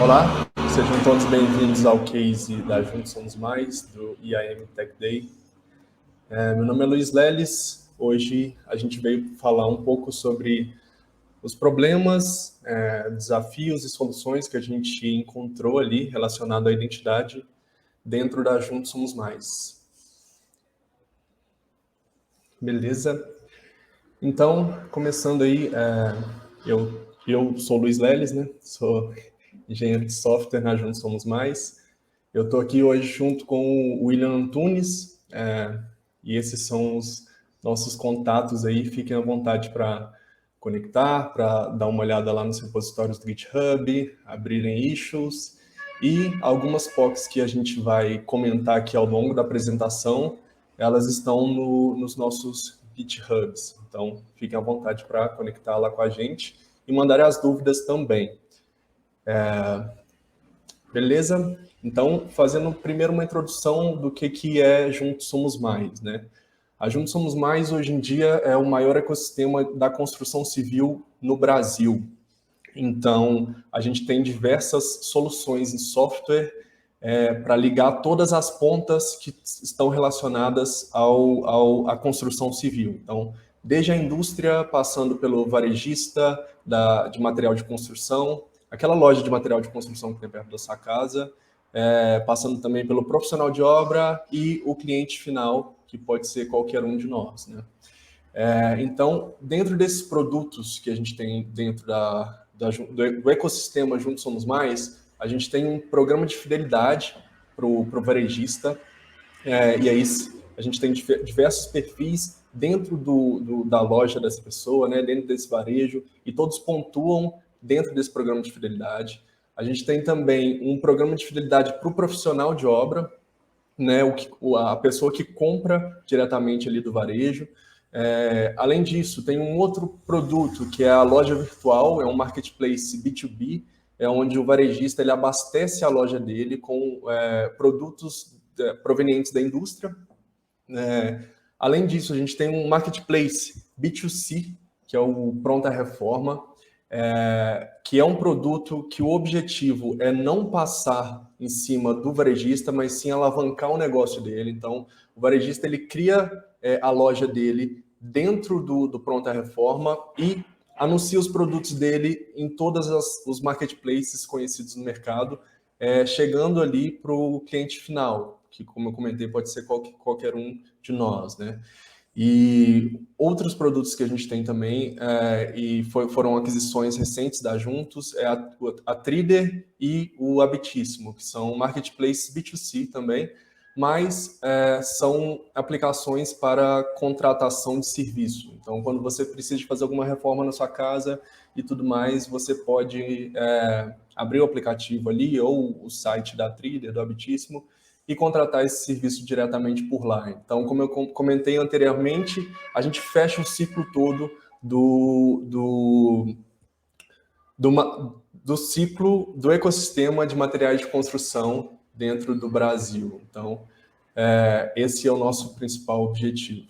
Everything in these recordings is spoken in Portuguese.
Olá, sejam todos bem-vindos ao case da Juntos Somos Mais, do IAM Tech Day. Meu nome é Luiz Leles. Hoje a gente veio falar um pouco sobre os problemas, desafios e soluções que a gente encontrou ali relacionado à identidade dentro da Juntos Somos Mais. Beleza? Então, começando aí, eu sou Luiz Leles, né? Sou engenheiro de software na Juntos Somos Mais. Eu estou aqui hoje junto com o William Antunes, e esses são os nossos contatos aí. Fiquem à vontade para conectar, para dar uma olhada lá nos repositórios do GitHub, abrirem issues, e algumas POCs que a gente vai comentar aqui ao longo da apresentação, elas estão nos nossos GitHubs. Então, fiquem à vontade para conectar lá com a gente e mandarem as dúvidas também. Beleza? Então, fazendo primeiro uma introdução do que é Juntos Somos Mais, né? A Juntos Somos Mais, hoje em dia, é o maior ecossistema da construção civil no Brasil. Então, a gente tem diversas soluções em software para ligar todas as pontas que estão relacionadas à construção civil. Então, desde a indústria, passando pelo varejista de material de construção, aquela loja de material de construção que tem perto da sua casa, passando também pelo profissional de obra e o cliente final, que pode ser qualquer um de nós, né? Então, dentro desses produtos que a gente tem dentro do ecossistema Juntos Somos Mais, a gente tem um programa de fidelidade para o varejista, e aí a gente tem diversos perfis dentro da loja dessa pessoa, né, dentro desse varejo, e todos pontuam dentro desse programa de fidelidade. A gente tem também um programa de fidelidade para o profissional de obra, né, a pessoa que compra diretamente ali do varejo. Além disso, tem um outro produto que é a loja virtual, é um marketplace B2B, onde o varejista ele abastece a loja dele com produtos provenientes da indústria. Além disso, a gente tem um marketplace B2C, que é o Pronta Reforma, que é um produto que o objetivo é não passar em cima do varejista, mas sim alavancar o negócio dele. Então, o varejista ele cria a loja dele dentro do Pronta Reforma e anuncia os produtos dele em todos os marketplaces conhecidos no mercado, chegando ali para o cliente final, que, como eu comentei, pode ser qualquer um de nós, né? E outros produtos que a gente tem também, foram aquisições recentes da Juntos, é a Trider e o Habitíssimo, que são marketplaces B2C também, mas são aplicações para contratação de serviço. Então, quando você precisa de fazer alguma reforma na sua casa e tudo mais, você pode abrir o aplicativo ali ou o site da Trider, do Habitíssimo, e contratar esse serviço diretamente por lá. Então, como eu comentei anteriormente, a gente fecha o ciclo todo do ciclo do ecossistema de materiais de construção dentro do Brasil. Então, esse é o nosso principal objetivo.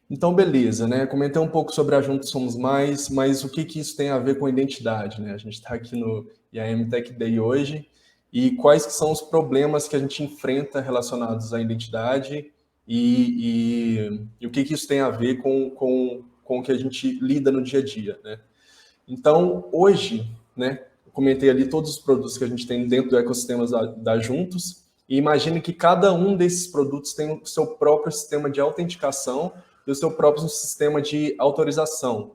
Então, beleza, né? Comentei um pouco sobre a Juntos Somos Mais, mas o que isso tem a ver com identidade, né? A gente está aqui no IAM Tech Day hoje, e quais que são os problemas que a gente enfrenta relacionados à identidade e o que isso tem a ver com o que a gente lida no dia a dia, né? Então, hoje, né, eu comentei ali todos os produtos que a gente tem dentro do ecossistema da Juntos, e imagine que cada um desses produtos tem o seu próprio sistema de autenticação e o seu próprio sistema de autorização,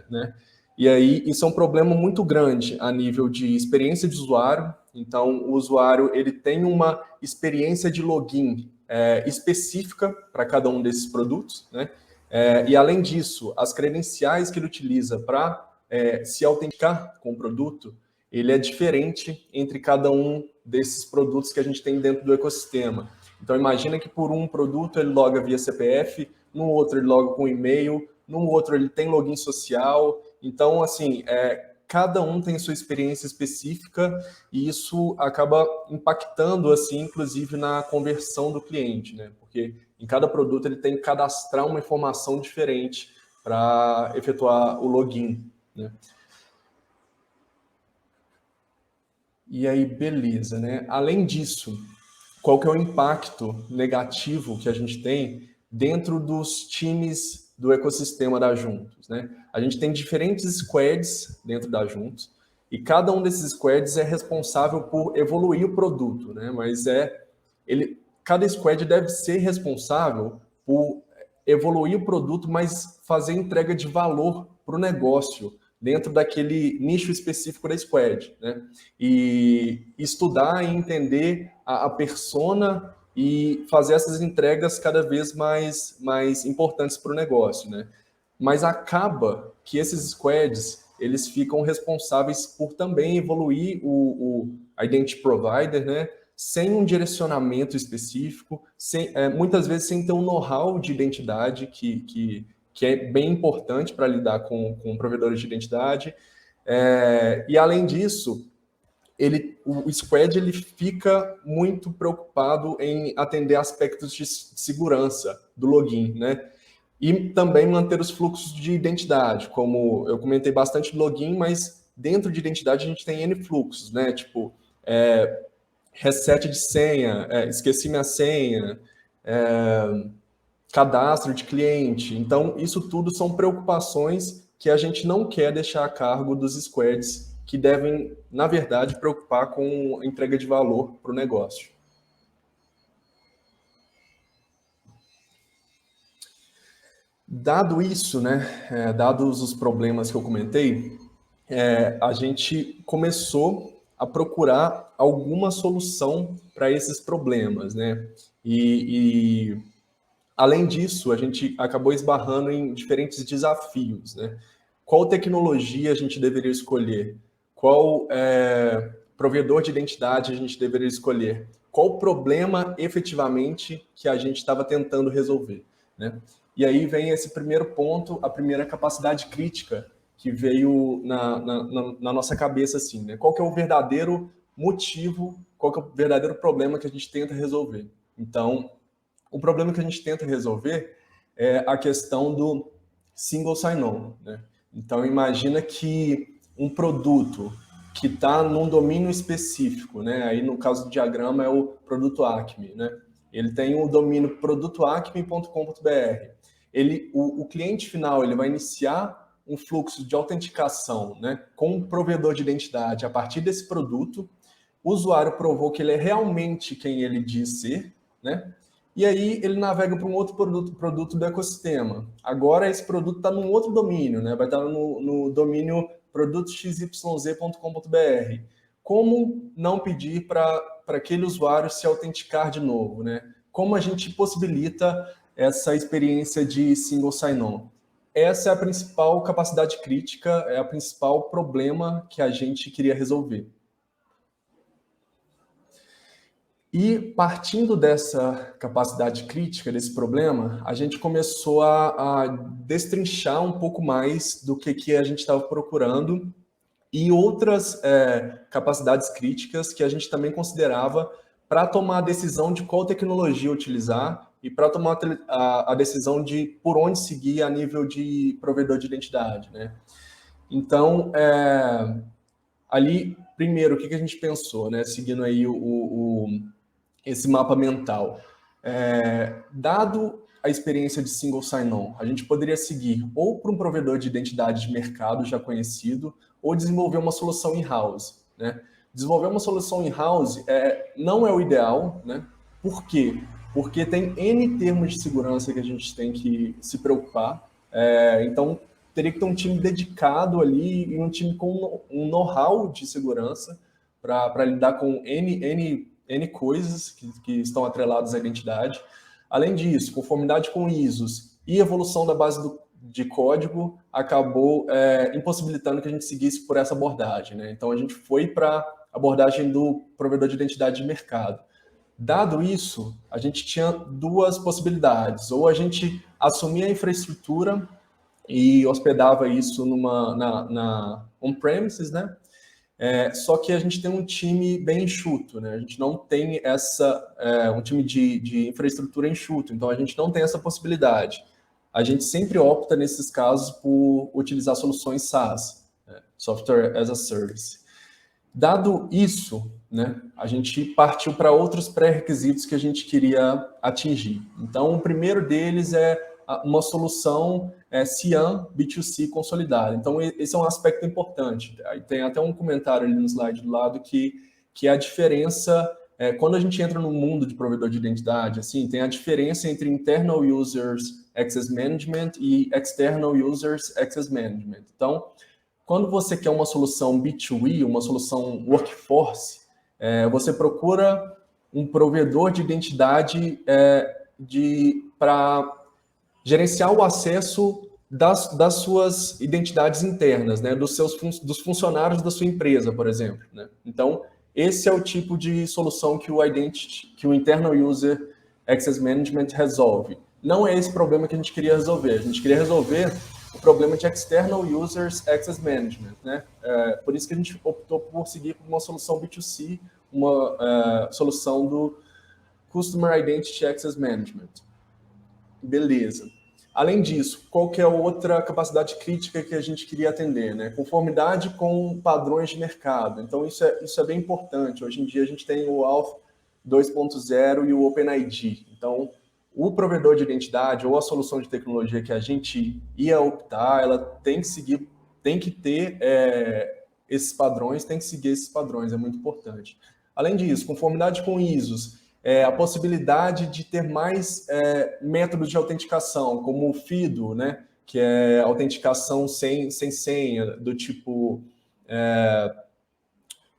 né? E aí, isso é um problema muito grande a nível de experiência de usuário. Então, o usuário ele tem uma experiência de login específica para cada um desses produtos, né? E, além disso, as credenciais que ele utiliza para se autenticar com o produto, ele é diferente entre cada um desses produtos que a gente tem dentro do ecossistema. Então, imagina que por um produto ele loga via CPF, no outro ele loga com e-mail, no outro ele tem login social. Então, assim, cada um tem sua experiência específica e isso acaba impactando, assim, inclusive na conversão do cliente, né? Porque em cada produto ele tem que cadastrar uma informação diferente para efetuar o login, né? E aí, beleza, né? Além disso, qual que é o impacto negativo que a gente tem dentro dos times do ecossistema da Juntos, né? A gente tem diferentes squads dentro da Juntos e cada um desses squads é responsável por evoluir o produto, né? Mas cada squad deve ser responsável por evoluir o produto, mas fazer entrega de valor para o negócio dentro daquele nicho específico da squad, né? E estudar e entender a persona e fazer essas entregas cada vez mais importantes para o negócio, né? Mas acaba que esses squads eles ficam responsáveis por também evoluir o Identity Provider, né? Sem um direcionamento específico, muitas vezes sem ter um know-how de identidade que é bem importante para lidar com provedores de identidade. E além disso, o Squad ele fica muito preocupado em atender aspectos de segurança do login, né? E também manter os fluxos de identidade, como eu comentei bastante de login, mas dentro de identidade a gente tem N fluxos, né? Tipo, reset de senha, esqueci minha senha, cadastro de cliente. Então, isso tudo são preocupações que a gente não quer deixar a cargo dos squads, que devem, na verdade, preocupar com a entrega de valor para o negócio. Dado isso, né, dados os problemas que eu comentei, a gente começou a procurar alguma solução para esses problemas, né? E além disso, a gente acabou esbarrando em diferentes desafios, né? Qual tecnologia a gente deveria escolher? Qual provedor de identidade a gente deveria escolher? Qual problema efetivamente que a gente estava tentando resolver, né? E aí vem esse primeiro ponto, a primeira capacidade crítica que veio na nossa cabeça, assim, né? Qual que é o verdadeiro motivo, qual que é o verdadeiro problema que a gente tenta resolver? Então, o problema que a gente tenta resolver é a questão do single sign-on, né? Então, imagina que um produto que está num domínio específico, né? Aí, no caso do diagrama, é o produto Acme, né? Ele tem o domínio produtoacme.com.br. O cliente final ele vai iniciar um fluxo de autenticação, né, com um provedor de identidade a partir desse produto. O usuário provou que ele é realmente quem ele diz ser, né? E aí ele navega para um outro produto do ecossistema. Agora esse produto está num outro domínio, né? Vai estar no domínio produtoxyz.com.br. Como não pedir para aquele usuário se autenticar de novo, né? Como a gente possibilita essa experiência de single sign-on? Essa é a principal capacidade crítica, é a principal problema que a gente queria resolver. E partindo dessa capacidade crítica, desse problema, a gente começou a destrinchar um pouco mais do que a gente estava procurando e outras capacidades críticas que a gente também considerava para tomar a decisão de qual tecnologia utilizar e para tomar a decisão de por onde seguir a nível de provedor de identidade, né? Então, ali, primeiro, o que a gente pensou, né? Seguindo aí esse mapa mental. Dado a experiência de single sign-on, a gente poderia seguir ou para um provedor de identidade de mercado já conhecido, ou desenvolver uma solução in-house, né? Desenvolver uma solução in-house não é o ideal, né? Por quê? Porque tem N termos de segurança que a gente tem que se preocupar. Então, teria que ter um time dedicado ali e um time com um know-how de segurança para lidar com N coisas que estão atreladas à identidade. Além disso, conformidade com ISOs e evolução da base de código acabou impossibilitando que a gente seguisse por essa abordagem, né? Então, a gente foi para a abordagem do provedor de identidade de mercado. Dado isso, a gente tinha duas possibilidades. Ou a gente assumia a infraestrutura e hospedava isso na on-premises, né? Só que a gente tem um time bem enxuto, né? A gente não tem um time de infraestrutura enxuto, então a gente não tem essa possibilidade. A gente sempre opta, nesses casos, por utilizar soluções SaaS, Software as a Service. Dado isso, né, a gente partiu para outros pré-requisitos que a gente queria atingir. Então, o primeiro deles é uma solução CIAM B2C consolidada. Então, esse é um aspecto importante. Aí tem até um comentário ali no slide do lado que é a diferença, quando a gente entra no mundo de provedor de identidade, assim, tem a diferença entre Internal Users Access Management e External Users Access Management. Então, quando você quer uma solução B2E, uma solução workforce, você procura um provedor de identidade para gerenciar o acesso das suas identidades internas, né, dos funcionários da sua empresa, por exemplo. Né? Então, esse é o tipo de solução que o Internal User Access Management resolve. Não é esse problema que a gente queria resolver. A gente queria resolver o problema de External Users Access Management. Né? Por isso que a gente optou por seguir com uma solução B2C, uma solução do Customer Identity Access Management. Beleza. Além disso, qual que é a outra capacidade crítica que a gente queria atender? Né? Conformidade com padrões de mercado. Então, isso é bem importante. Hoje em dia, a gente tem o Auth 2.0 e o OpenID. Então, o provedor de identidade ou a solução de tecnologia que a gente ia optar, ela tem que seguir, tem que ter esses padrões, tem que seguir esses padrões, é muito importante. Além disso, conformidade com ISOs, a possibilidade de ter mais métodos de autenticação, como o FIDO, né, que é autenticação sem senha, do tipo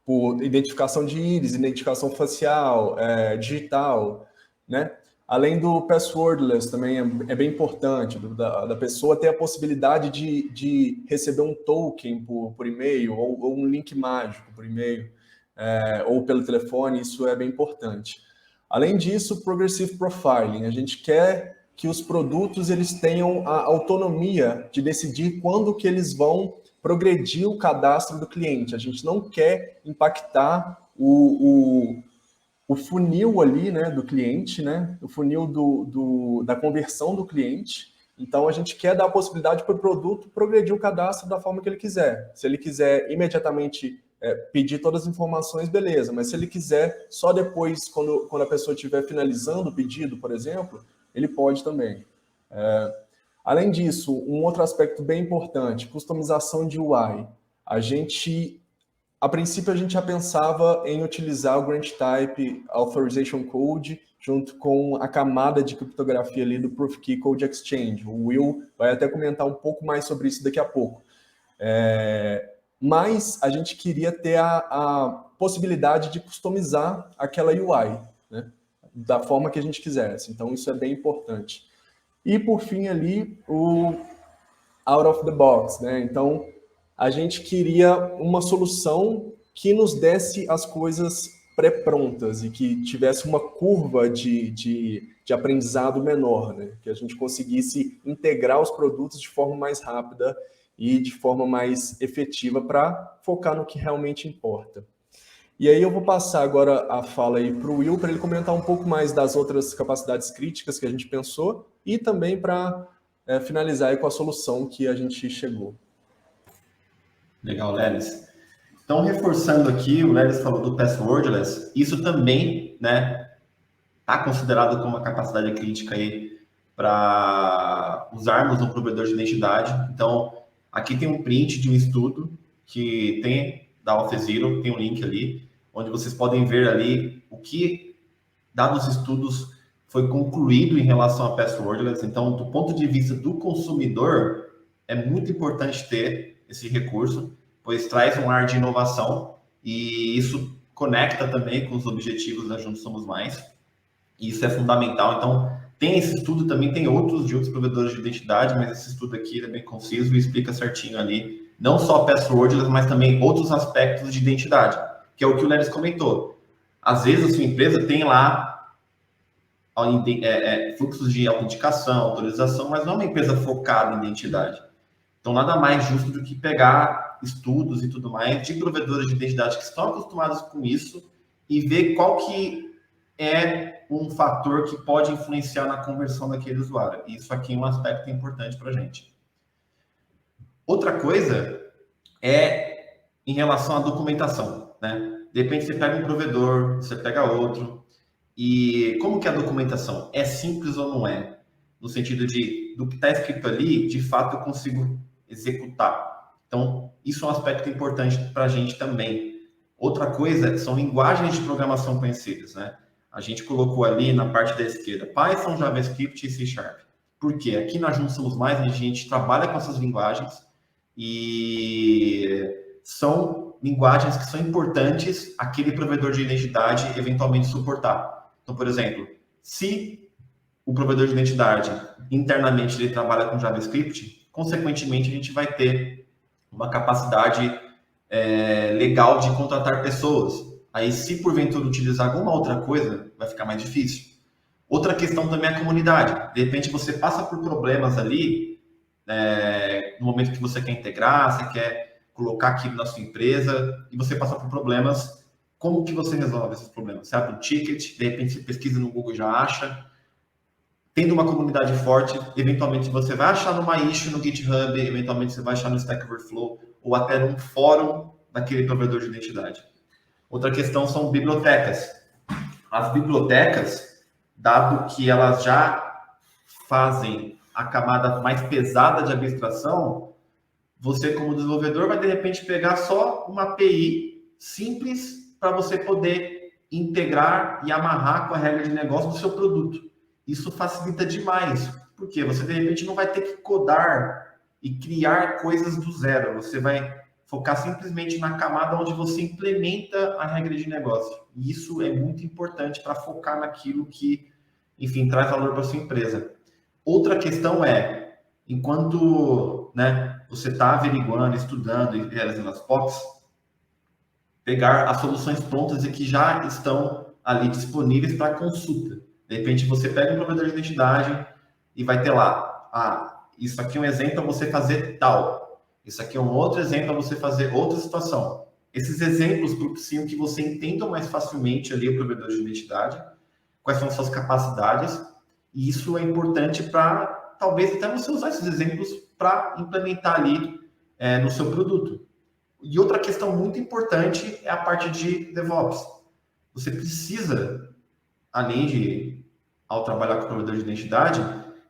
por identificação de íris, identificação facial, digital, né? Além do passwordless, também é bem importante, da pessoa ter a possibilidade de receber um token por e-mail, ou um link mágico por e-mail, ou pelo telefone, isso é bem importante. Além disso, Progressive Profiling. A gente quer que os produtos eles tenham a autonomia de decidir quando que eles vão progredir o cadastro do cliente. A gente não quer impactar o funil ali, né, do cliente, né, o funil da conversão do cliente. Então, a gente quer dar a possibilidade para o produto progredir o cadastro da forma que ele quiser. Se ele quiser imediatamente pedir todas as informações, beleza. Mas se ele quiser, só depois, quando a pessoa estiver finalizando o pedido, por exemplo, ele pode também. Além disso, um outro aspecto bem importante, customização de UI. A princípio, a gente já pensava em utilizar o Grant Type Authorization Code junto com a camada de criptografia ali do Proof Key Code Exchange. O Will vai até comentar um pouco mais sobre isso daqui a pouco. Mas a gente queria ter a possibilidade de customizar aquela UI, né, da forma que a gente quisesse. Então, isso é bem importante. E, por fim, ali, o out of the box, né? Então, a gente queria uma solução que nos desse as coisas pré-prontas e que tivesse uma curva de aprendizado menor, né? Que a gente conseguisse integrar os produtos de forma mais rápida e de forma mais efetiva para focar no que realmente importa. E aí eu vou passar agora a fala aí para o Will, para ele comentar um pouco mais das outras capacidades críticas que a gente pensou e também para finalizar aí com a solução que a gente chegou. Legal, Lelis. Então, reforçando aqui, o Lelis falou do passwordless, isso também, né, está considerado como uma capacidade crítica aí para usarmos um provedor de identidade. Então, aqui tem um print de um estudo que tem da Auth0, tem um link ali, onde vocês podem ver ali o que, dados os estudos, foi concluído em relação a passwordless. Então, do ponto de vista do consumidor, é muito importante ter esse recurso, pois traz um ar de inovação e isso conecta também com os objetivos da Juntos Somos Mais. E isso é fundamental. Então, tem esse estudo, também tem outros de outros provedores de identidade, mas esse estudo aqui é bem conciso e explica certinho ali, não só passwordless, mas também outros aspectos de identidade, que é o que o Leris comentou. Às vezes a sua empresa tem lá fluxos de autenticação, autorização, mas não é uma empresa focada em identidade. Então, nada mais justo do que pegar estudos e tudo mais de provedores de identidade que estão acostumados com isso e ver qual que é um fator que pode influenciar na conversão daquele usuário. Isso aqui é um aspecto importante para a gente. Outra coisa é em relação à documentação, né? De repente você pega um provedor, você pega outro, e como que é a documentação? É simples ou não é? No sentido de, do que está escrito ali, de fato eu consigo executar. Então, isso é um aspecto importante para a gente também. Outra coisa são linguagens de programação conhecidas, né? A gente colocou ali na parte da esquerda Python, JavaScript e C Sharp. Por quê? Aqui na Juntos Somos Mais, a gente trabalha com essas linguagens e são linguagens que são importantes aquele provedor de identidade eventualmente suportar. Então, por exemplo, se o provedor de identidade internamente ele trabalha com JavaScript, consequentemente a gente vai ter uma capacidade legal de contratar pessoas. Aí, se porventura utilizar alguma outra coisa, vai ficar mais difícil. Outra questão também é a comunidade. De repente você passa por problemas ali, no momento que você quer integrar, você quer colocar aquilo na sua empresa, e você passa por problemas. Como que você resolve esses problemas? Você abre um ticket, de repente você pesquisa no Google e já acha. Tendo uma comunidade forte, eventualmente você vai achar numa issue no GitHub, eventualmente você vai achar no Stack Overflow, ou até num fórum daquele provedor de identidade. Outra questão são bibliotecas. As bibliotecas, dado que elas já fazem a camada mais pesada de abstração, você como desenvolvedor vai de repente pegar só uma API simples para você poder integrar e amarrar com a regra de negócio do seu produto. Isso facilita demais, porque você de repente não vai ter que codar e criar coisas do zero. Você vai focar simplesmente na camada onde você implementa a regra de negócio. E isso é muito importante para focar naquilo que, enfim, traz valor para a sua empresa. Outra questão é, enquanto você está averiguando, estudando e realizando as POCs, pegar as soluções prontas e que já estão ali disponíveis para consulta. De repente você pega um provedor de identidade e vai ter lá, isso aqui é um exemplo para você fazer tal. Isso aqui é um outro exemplo para você fazer outra situação. Esses exemplos propiciam que você entenda mais facilmente ali o provedor de identidade, quais são suas capacidades, e isso é importante para, talvez, até você usar esses exemplos para implementar ali no seu produto. E outra questão muito importante é a parte de DevOps. Você precisa, além de, ao trabalhar com o provedor de identidade,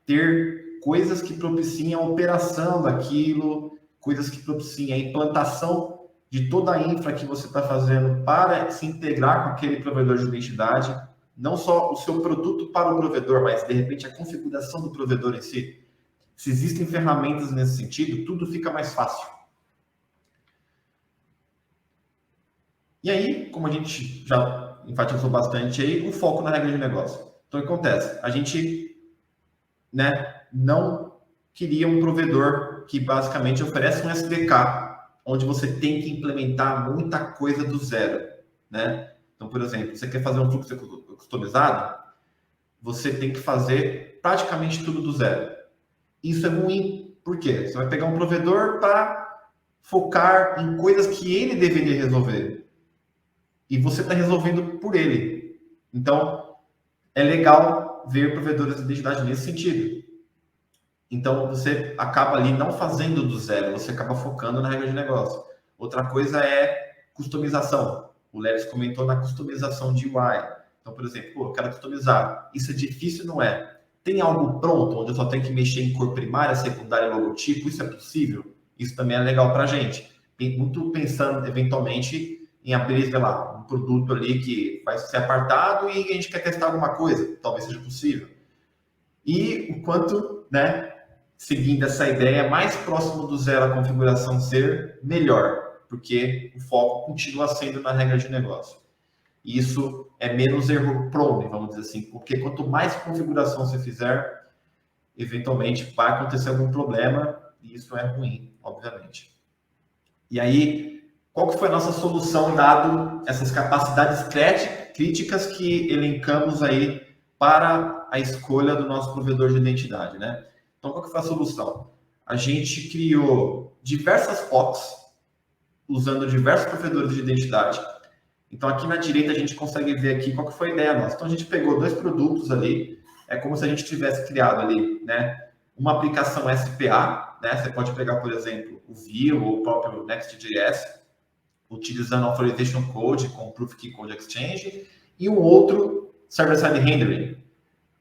ter coisas que propiciem a operação daquilo, coisas que propiciem a implantação de toda a infra que você está fazendo para se integrar com aquele provedor de identidade, não só o seu produto para o provedor, mas de repente a configuração do provedor em si. Se existem ferramentas nesse sentido, tudo fica mais fácil. E aí, como a gente já enfatizou bastante aí, o foco na regra de negócio. Então, o que acontece? A gente não queria um provedor que basicamente oferece um SDK, onde você tem que implementar muita coisa do zero, né? Então, por exemplo, você quer fazer um fluxo customizado, você tem que fazer praticamente tudo do zero. Isso é ruim, por quê? Você vai pegar um provedor para focar em coisas que ele deveria resolver. E você está resolvendo por ele. Então, é legal ver provedores de identidade nesse sentido. Então, você acaba ali não fazendo do zero, você acaba focando na regra de negócio. Outra coisa é customização. O Leris comentou na customização de UI. Então, por exemplo, eu quero customizar. Isso é difícil, não é? Tem algo pronto, onde eu só tenho que mexer em cor primária, secundária, logotipo? Isso é possível? Isso também é legal para a gente. Muito pensando, eventualmente, em abrir, sei lá, um produto ali que vai ser apartado e a gente quer testar alguma coisa. Talvez seja possível. E o quanto, seguindo essa ideia, mais próximo do zero a configuração ser, melhor, porque o foco continua sendo na regra de negócio. E isso é menos erro prone, vamos dizer assim, porque quanto mais configuração você fizer, eventualmente vai acontecer algum problema, e isso é ruim, obviamente. E aí, qual que foi a nossa solução, dado essas capacidades críticas que elencamos aí para a escolha do nosso provedor de identidade, né? Então, qual que foi a solução? A gente criou diversas POCs, usando diversos provedores de identidade. Então, aqui na direita, a gente consegue ver aqui qual que foi a ideia nossa. Então, a gente pegou dois produtos ali, é como se a gente tivesse criado ali, uma aplicação SPA, Você pode pegar, por exemplo, o Vue ou o próprio Next.js, utilizando Authorization Code com Proof Key Code Exchange, e um outro Server-Side Rendering,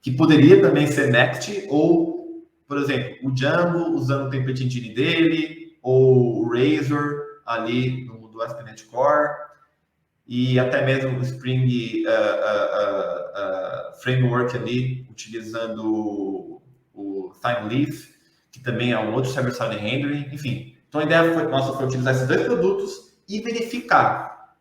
que poderia também ser Next, ou, por exemplo, o Django usando o template engine dele, ou o Razor ali do ASP.NET Core, e até mesmo o Spring Framework ali, utilizando o ThymeLeaf, que também é um outro server-side rendering, enfim. Então a ideia nossa foi utilizar esses dois produtos e verificar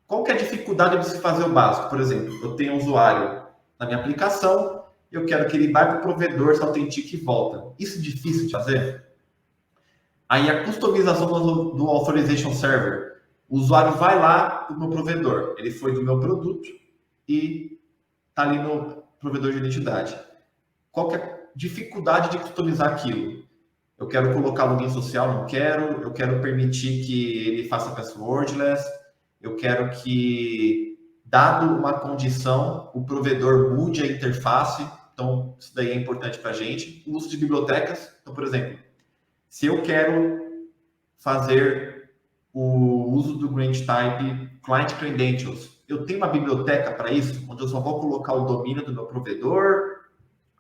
qual que é a dificuldade de se fazer o básico. Por exemplo, eu tenho um usuário na minha aplicação, eu quero que ele vá para o provedor, se autentique e volta. Isso é difícil de fazer? Aí a customização do Authorization Server. O usuário vai lá para o meu provedor. Ele foi do meu produto e está ali no provedor de identidade. Qual que é a dificuldade de customizar aquilo? Eu quero colocar login social, não quero. Eu quero permitir que ele faça passwordless. Eu quero que, dado uma condição, o provedor mude a interface. Então, isso daí é importante para a gente. O uso de bibliotecas. Então, por exemplo, se eu quero fazer o uso do Grant Type Client Credentials, eu tenho uma biblioteca para isso, onde eu só vou colocar o domínio do meu provedor,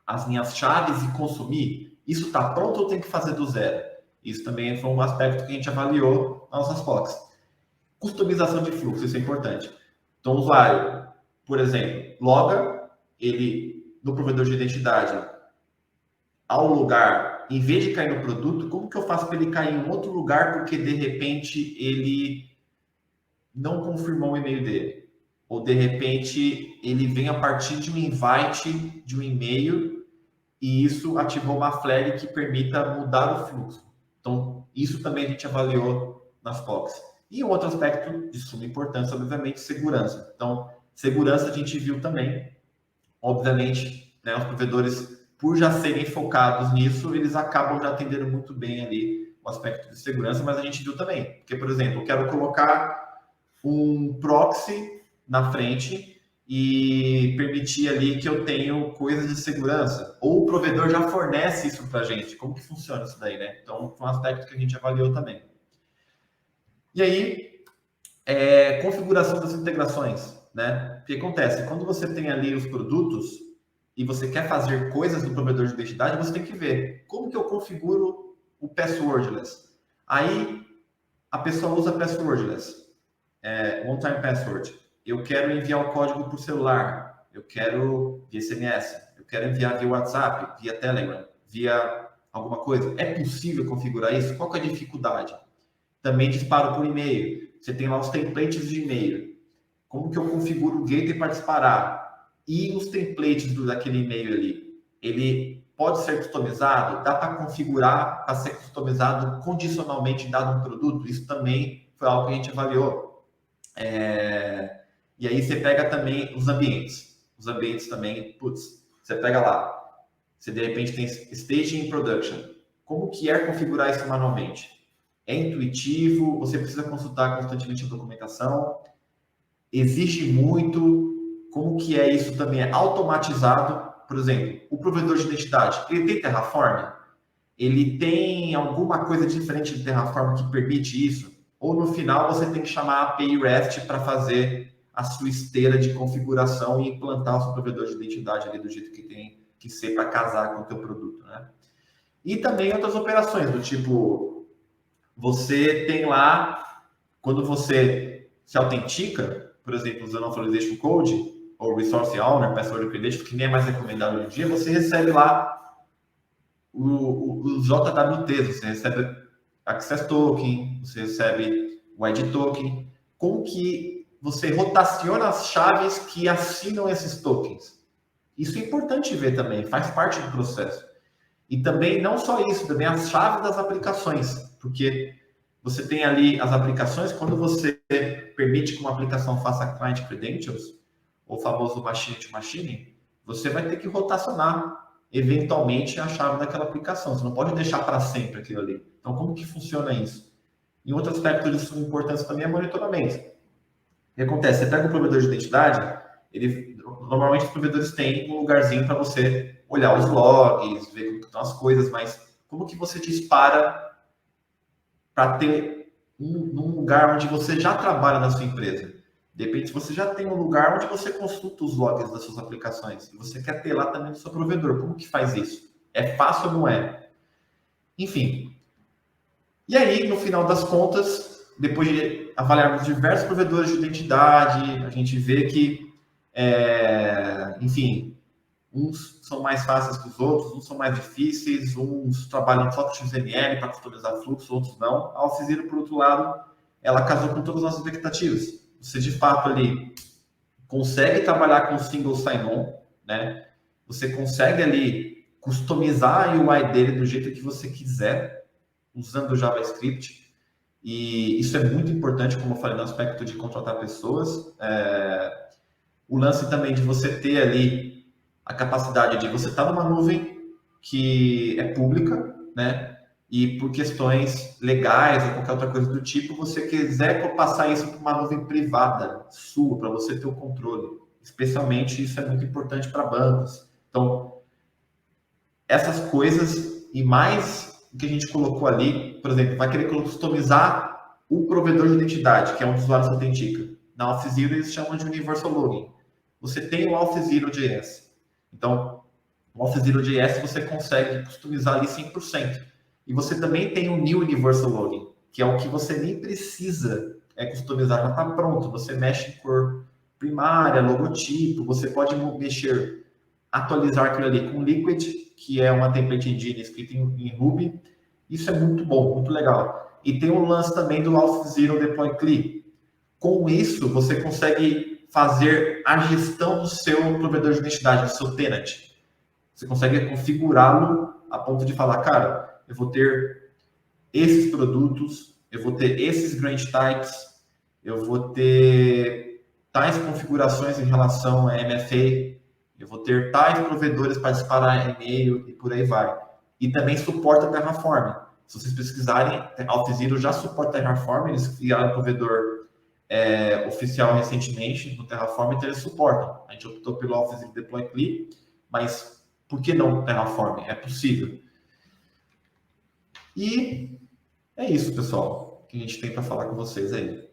as minhas chaves e consumir. Isso está pronto ou tem que fazer do zero? Isso também foi um aspecto que a gente avaliou nas nossas POCs. Customização de fluxo, isso é importante. Então, o usuário, por exemplo, loga ele no provedor de identidade ao lugar, em vez de cair no produto, como que eu faço para ele cair em outro lugar porque de repente ele não confirmou o e-mail dele? Ou de repente ele vem a partir de um invite de um e-mail e isso ativou uma flag que permita mudar o fluxo. Então, isso também a gente avaliou nas POCs. E um outro aspecto de suma importância, obviamente, segurança. Então, segurança a gente viu também, obviamente, né, os provedores, por já serem focados nisso, eles acabam já atendendo muito bem ali o aspecto de segurança, mas a gente viu também. Porque, por exemplo, eu quero colocar um proxy na frente e permitir ali que eu tenho coisas de segurança. Ou o provedor já fornece isso para a gente. Como que funciona isso daí, né? Então, foi um aspecto que a gente avaliou também. E aí, configuração das integrações, né? O que acontece? Quando você tem ali os produtos e você quer fazer coisas no provedor de identidade, você tem que ver como que eu configuro o passwordless. Aí, a pessoa usa passwordless, one-time password. Eu quero enviar o código por celular, eu quero via SMS, eu quero enviar via WhatsApp, via Telegram, via alguma coisa. É possível configurar isso? Qual que é a dificuldade? Também disparo por e-mail. Você tem lá os templates de e-mail. Como que eu configuro o gateway para disparar? E os templates daquele e-mail ali? Ele pode ser customizado? Dá para configurar para ser customizado condicionalmente dado um produto? Isso também foi algo que a gente avaliou. E aí você pega também os ambientes. Os ambientes também, putz, você pega lá. Você de repente tem staging e production. Como que é configurar isso manualmente? É intuitivo? Você precisa consultar constantemente a documentação? Exige muito? Como que é isso também? É automatizado? Por exemplo, o provedor de identidade, ele tem Terraform? Ele tem alguma coisa diferente de Terraform que permite isso? Ou no final você tem que chamar a API REST para fazer a sua esteira de configuração e implantar o seu provedor de identidade ali do jeito que tem que ser para casar com o teu produto, né? E também outras operações, do tipo, você tem lá, quando você se autentica, por exemplo, usando Authorization Code, ou Resource Owner, Password Credentials, que nem é mais recomendado hoje em dia, você recebe lá os JWTs, você recebe Access Token, você recebe o ID Token. Como que você rotaciona as chaves que assinam esses tokens? Isso é importante ver também, faz parte do processo. E também, não só isso, também as chaves das aplicações, porque você tem ali as aplicações, quando você permite que uma aplicação faça Client Credentials, o famoso machine to machine, você vai ter que rotacionar eventualmente a chave daquela aplicação. Você não pode deixar para sempre aquilo ali. Então, como que funciona isso? E outro aspecto de suma importância também é monitoramento. O que acontece? Você pega o provedor de identidade, normalmente os provedores têm um lugarzinho para você olhar os logs, ver como estão as coisas, mas como que você dispara para ter num lugar onde você já trabalha na sua empresa. De repente, você já tem um lugar onde você consulta os logs das suas aplicações. E você quer ter lá também o seu provedor. Como que faz isso? É fácil ou não é? Enfim. E aí, no final das contas, depois de avaliarmos diversos provedores de identidade, a gente vê que, enfim, uns são mais fáceis que os outros, uns são mais difíceis, uns trabalham só com XML para customizar fluxo, outros não. A Auth0, por outro lado, ela casou com todas as nossas expectativas. Você, de fato, ali consegue trabalhar com single sign-on, né? Você consegue ali customizar a UI dele do jeito que você quiser, usando o JavaScript. E isso é muito importante, como eu falei, no aspecto de contratar pessoas. O lance também de você ter ali a capacidade de você estar numa nuvem que é pública, né? E por questões legais ou qualquer outra coisa do tipo, você quiser passar isso para uma nuvem privada sua, para você ter o controle. Especialmente isso é muito importante para bancos. Então, essas coisas e mais o que a gente colocou ali, por exemplo, vai querer customizar o provedor de identidade, que é onde o usuário se autentica. Na Auth0 eles chamam de Universal Login. Você tem o Auth0.js. Então, o Auth0.js você consegue customizar ali 100%. E você também tem o New Universal Login, que é o que você nem precisa customizar, já está pronto. Você mexe em cor primária, logotipo, você pode mexer, atualizar aquilo ali com Liquid, que é uma template engine escrita em Ruby. Isso é muito bom, muito legal. E tem o lance também do Auth0 Deploy CLI. Com isso, você consegue fazer a gestão do seu provedor de identidade, do seu tenant. Você consegue configurá-lo a ponto de falar, cara, eu vou ter esses produtos, eu vou ter esses grant types, eu vou ter tais configurações em relação a MFA, eu vou ter tais provedores para disparar e-mail e por aí vai. E também suporta Terraform. Se vocês pesquisarem, Auth0 já suporta Terraform, eles criaram um provedor oficial recentemente no Terraform, então eles suportam. A gente optou pelo Auth0 Deploy CLI, mas por que não Terraform? É possível. E é isso, pessoal, que a gente tem para falar com vocês aí.